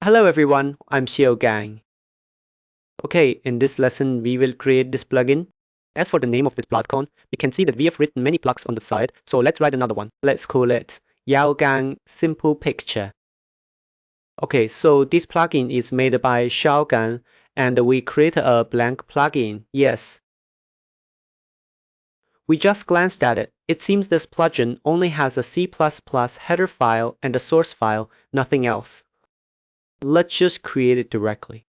Hello everyone, I'm Xiaogang. Okay, in this lesson we will create this plugin. As for the name of this plugin, we can see that we have written many plugs on the side, so let's write another one. Let's call it Xiaogang Simple Picture. Okay, so this plugin is made by Xiaogang and we create a blank plugin, yes. We just glanced at it. It seems this plugin only has a C++ header file and a source file, nothing else. Let's just create it directly.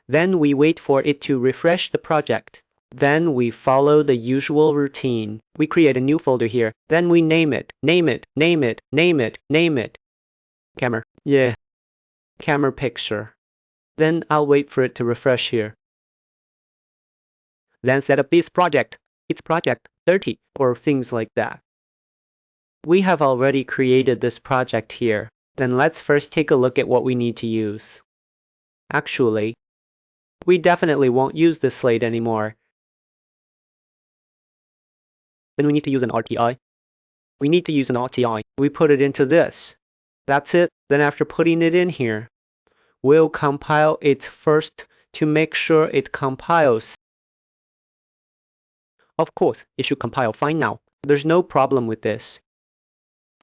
Then we wait for it to refresh the project. Then we follow the usual routine. We create a new folder here. Then we name it. Camera. Yeah. Camera picture. Then I'll wait for it to refresh here. Then set up this project. It's project 30 or things like that. We have already created this project here. Then let's first take a look at what we need to use. Actually, we definitely won't use this slate anymore. Then we need to use an RTI. We need to use an RTI. We put it into this. That's it. Then after putting it in here, we'll compile it first to make sure it compiles. Of course, it should compile fine now. There's no problem with this.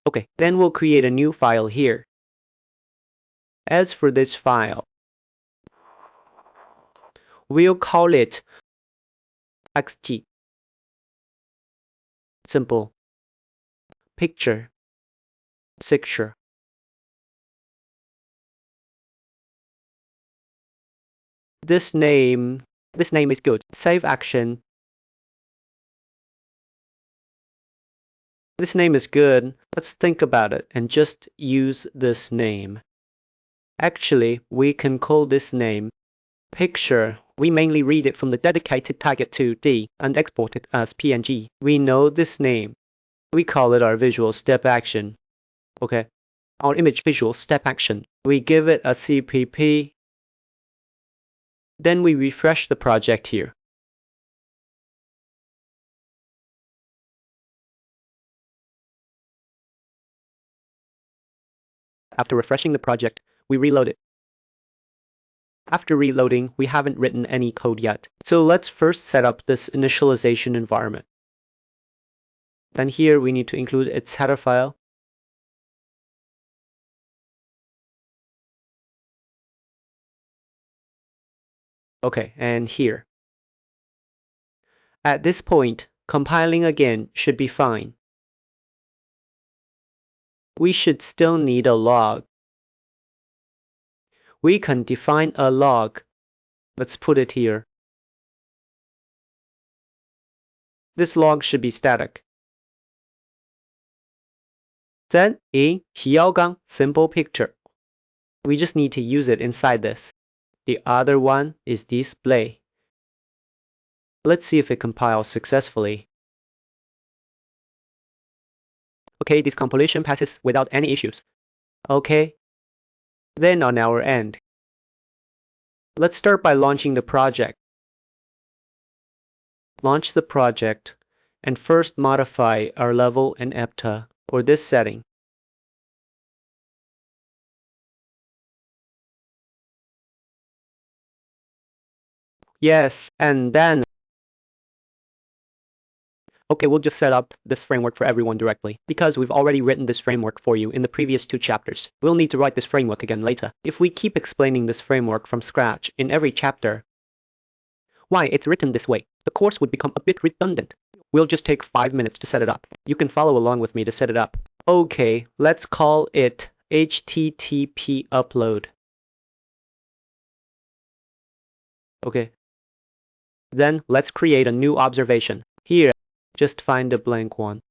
Okay, then we'll create a new file here. As for this file, we'll call it XT. Simple Picture. Picture. This name is good. Save action. This name is good. Let's think about it and just use this name. Actually, we can call this name picture. We mainly read it from the dedicated target 2D and export it as PNG. We know this name. We call it our visual step action. Okay, our image visual step action. We give it a CPP. Then we refresh the project here. After refreshing the project, we reload it. After reloading, we haven't written any code yet. So let's first set up this initialization environment. Then here we need to include its header file. Okay, and here. At this point, compiling again should be fine. We should still need a log. We can define a log. Let's put it here. This log should be static. Then in Xiaogang Simple Picture, we just need to use it inside this. The other one is display. Let's see if it compiles successfully. Okay, this compilation passes without any issues. Okay. Then on our end, let's start by launching the project. Launch the project and first modify our level and EPTA for this setting. Yes, and then okay, we'll just set up this framework for everyone directly, because we've already written this framework for you in the previous 2 chapters. We'll need to write this framework again later. If we keep explaining this framework from scratch in every chapter, why it's written this way, the course would become a bit redundant. We'll just take 5 minutes to set it up. You can follow along with me to set it up. Okay, let's call it HTTP upload. Okay. Then let's create a new observation. Here, just find a blank one.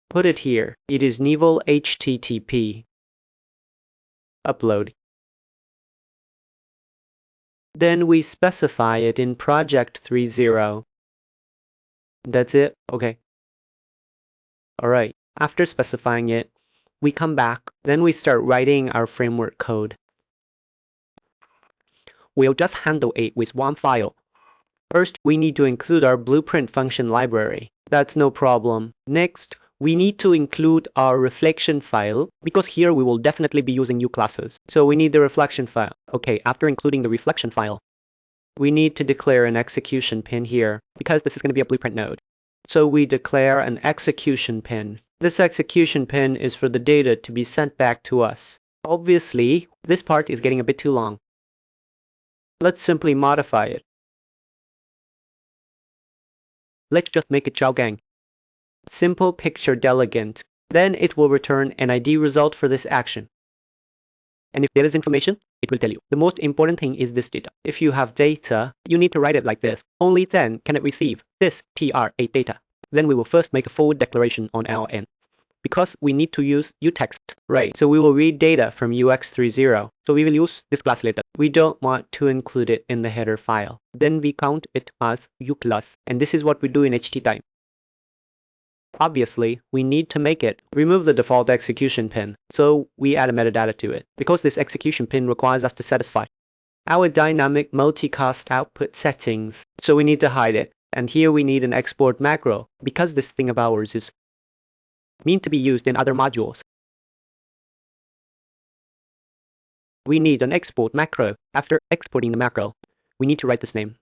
Put it here. It is Nivel HTTP. Upload. Then we specify it in project 30. That's it. Okay. Alright. After specifying it, we come back. Then we start writing our framework code. We'll just handle it with one file. First, we need to include our blueprint function library. That's no problem. Next, we need to include our reflection file because here we will definitely be using new classes. So we need the reflection file. Okay, after including the reflection file, we need to declare an execution pin here because this is going to be a blueprint node. So we declare an execution pin. This execution pin is for the data to be sent back to us. Obviously, this part is getting a bit too long. Let's simply modify it. Let's just make it Xiaogang Simple Picture delegate. Then it will return an ID result for this action. And if there is information, it will tell you. The most important thing is this data. If you have data, you need to write it like this. Only then can it receive this TR8 data. Then we will first make a forward declaration on our end. Because we need to use uText, right? So we will read data from UX30. So we will use this class later. We don't want to include it in the header file. Then we count it as uClass. And this is what we do in HT-time. Obviously, we need to make it remove the default execution pin, so we add a metadata to it, because this execution pin requires us to satisfy our dynamic multicast output settings, so we need to hide it. And here we need an export macro, because this thing of ours is meant to be used in other modules. We need an export macro. After exporting the macro, we need to write this name.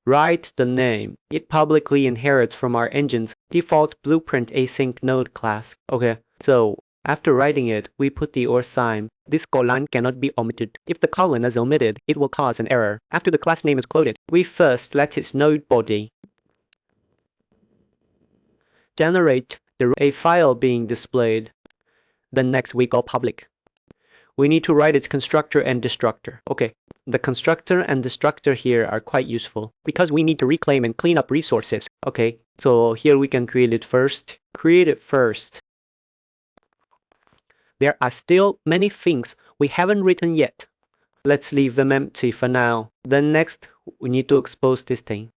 Write the name. It publicly inherits from our engine's default BlueprintAsync node class. Okay, so after writing it, we put the or sign. This colon cannot be omitted. If the colon is omitted, it will cause an error. After the class name is quoted, we first let its node body generate a file being displayed. Then next we go public. We need to write its constructor and destructor. Okay, the constructor and destructor here are quite useful because we need to reclaim and clean up resources. Okay, so here we can create it first. Create it first. There are still many things we haven't written yet. Let's leave them empty for now. Then next, we need to expose this thing.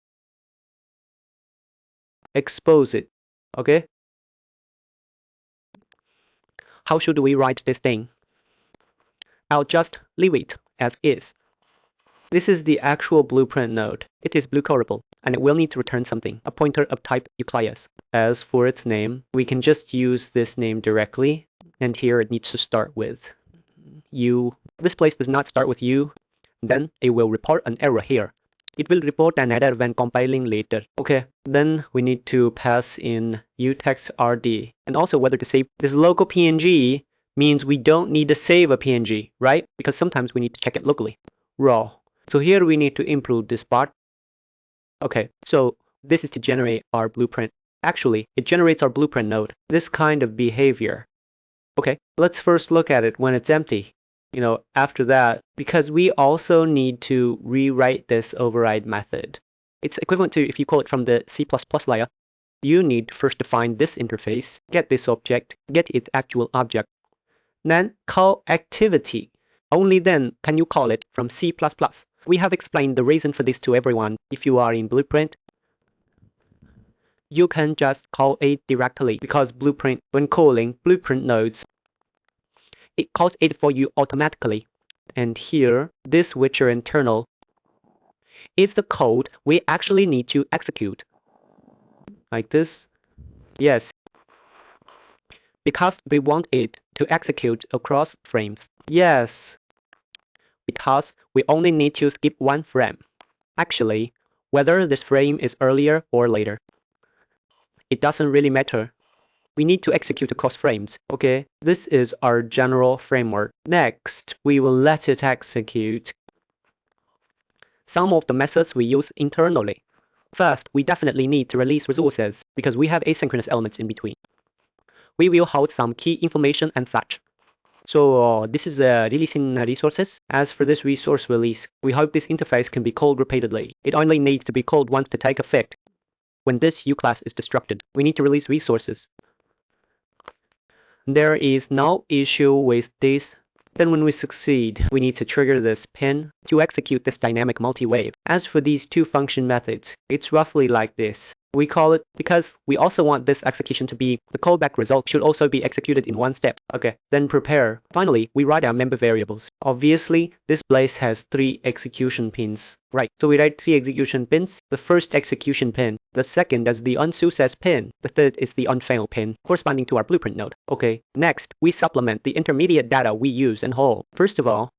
Expose it. Okay? How should we write this thing? I'll just leave it as is. This is the actual blueprint node. It is blue-codable, and it will need to return something, a pointer of type uClass. As for its name, we can just use this name directly, and here it needs to start with U. This place does not start with U, then it will report an error here. It will report an error when compiling later. Okay, then we need to pass in uTextRD, and also whether to save this local PNG means we don't need to save a PNG, right? Because sometimes we need to check it locally. Raw. So here we need to improve this part. Okay, so this is to generate our blueprint. Actually, it generates our blueprint node. This kind of behavior. Okay, let's first look at it when it's empty. After that, because we also need to rewrite this override method. It's equivalent to if you call it from the C++ layer. You need to first define this interface, get this object, get its actual object. Then call activity. Only then can you call it from C++. We have explained the reason for this to everyone. If you are in Blueprint, you can just call it directly because Blueprint, when calling Blueprint nodes, it calls it for you automatically. And here, this Witcher internal is the code we actually need to execute. Like this. Yes. Because we want it to execute across frames. Yes. Because we only need to skip one frame. Actually, whether this frame is earlier or later, it doesn't really matter. We need to execute across frames. Okay, this is our general framework. Next, we will let it execute some of the methods we use internally. First, we definitely need to release resources because we have asynchronous elements in between. We will hold some key information and such. So this is releasing resources. As for this resource release, we hope this interface can be called repeatedly. It only needs to be called once to take effect. When this uClass is destructed, we need to release resources. There is no issue with this. Then when we succeed, we need to trigger this pin to execute this dynamic multi-wave. As for these two function methods, it's roughly like this. We call it because we also want this execution to be the callback result should also be executed in one step. Okay, then prepare. Finally, we write our member variables. Obviously, this place has 3 execution pins. Right, so we write 3 execution pins. The first execution pin, the second is the OnSuccess pin, the third is the OnFail pin, corresponding to our blueprint node. Okay, next, we supplement the intermediate data we use in whole. First of all,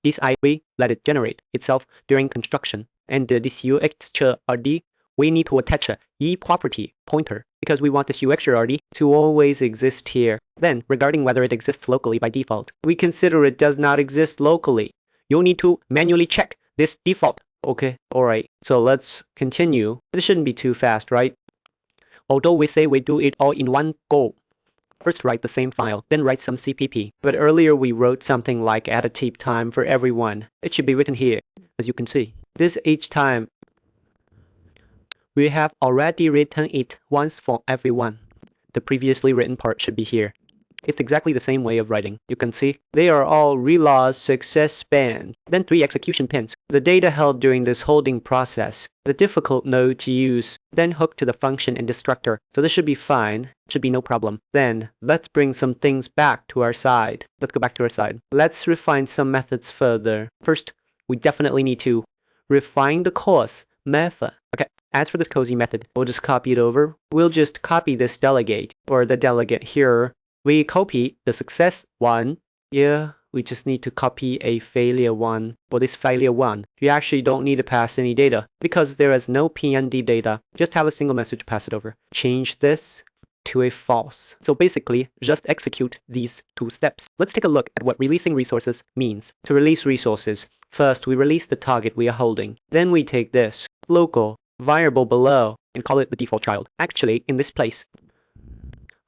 this we let it generate itself during construction, and this UXRD we need to attach a property pointer because we want this UXRD to always exist here. Then, regarding whether it exists locally by default, we consider it does not exist locally. You'll need to manually check this default. Okay, alright, so let's continue. This shouldn't be too fast, right? Although we say we do it all in one go. First write the same file, then write some CPP. But earlier we wrote something like additive time for everyone. It should be written here, as you can see. This each time, we have already written it once for everyone. The previously written part should be here. It's exactly the same way of writing. You can see they are all reload success span. Then 3 execution pins. The data held during this holding process. The difficult node to use. Then hook to the function and destructor. So this should be fine. Should be no problem. Then let's bring some things back to our side. Let's go back to our side. Let's refine some methods further. First, we definitely need to refine the course method. Okay. As for this cozy method, we'll just copy it over. We'll just copy this delegate or the delegate here. We copy the success one. Yeah, we just need to copy a failure one. For this failure one, you actually don't need to pass any data because there is no PND data. Just have a single message pass it over. Change this to a false. So basically, just execute these 2 steps. Let's take a look at what releasing resources means. To release resources, first we release the target we are holding. Then we take this local variable below and call it the default child. Actually, in this place,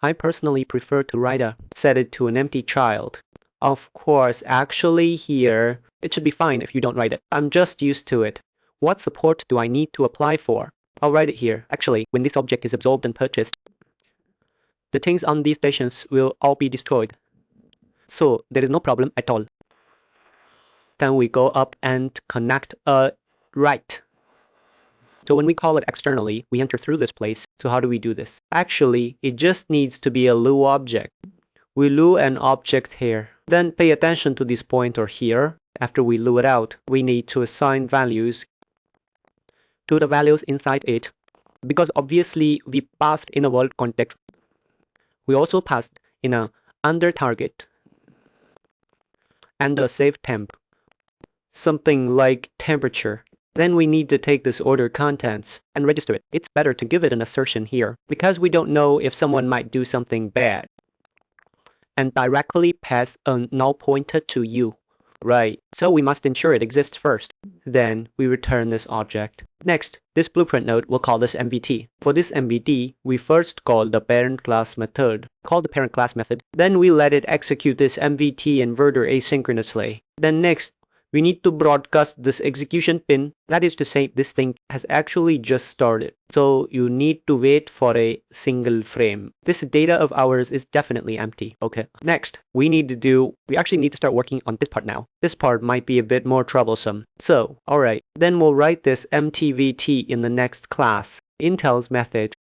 I personally prefer to set it to an empty child. Of course, actually here, it should be fine if you don't write it. I'm just used to it. What support do I need to apply for? I'll write it here. Actually, when this object is absorbed and purchased, the things on these stations will all be destroyed. So there is no problem at all. Then we go up and connect a write. So when we call it externally, we enter through this place. So how do we do this? Actually, it just needs to be a loo object. We loo an object here. Then pay attention to this pointer here. After we loo it out, we need to assign values to the values inside it. Because obviously we passed in a world context. We also passed in a under target and a save temp. Something like temperature. Then we need to take this order contents and register it. It's better to give it an assertion here because we don't know if someone might do something bad. And directly pass a null pointer to you. Right, so we must ensure it exists first. Then we return this object. Next, this blueprint node will call this MVT. For this MVT, we first call the parent class method. Call the parent class method. Then we let it execute this MVT inverter asynchronously. Then next, we need to broadcast this execution pin. That is to say, this thing has actually just started. So you need to wait for a single frame. This data of ours is definitely empty. Okay. Next, we actually need to start working on this part now. This part might be a bit more troublesome. So, alright. Then we'll write this MTVT in the next class. Intel's method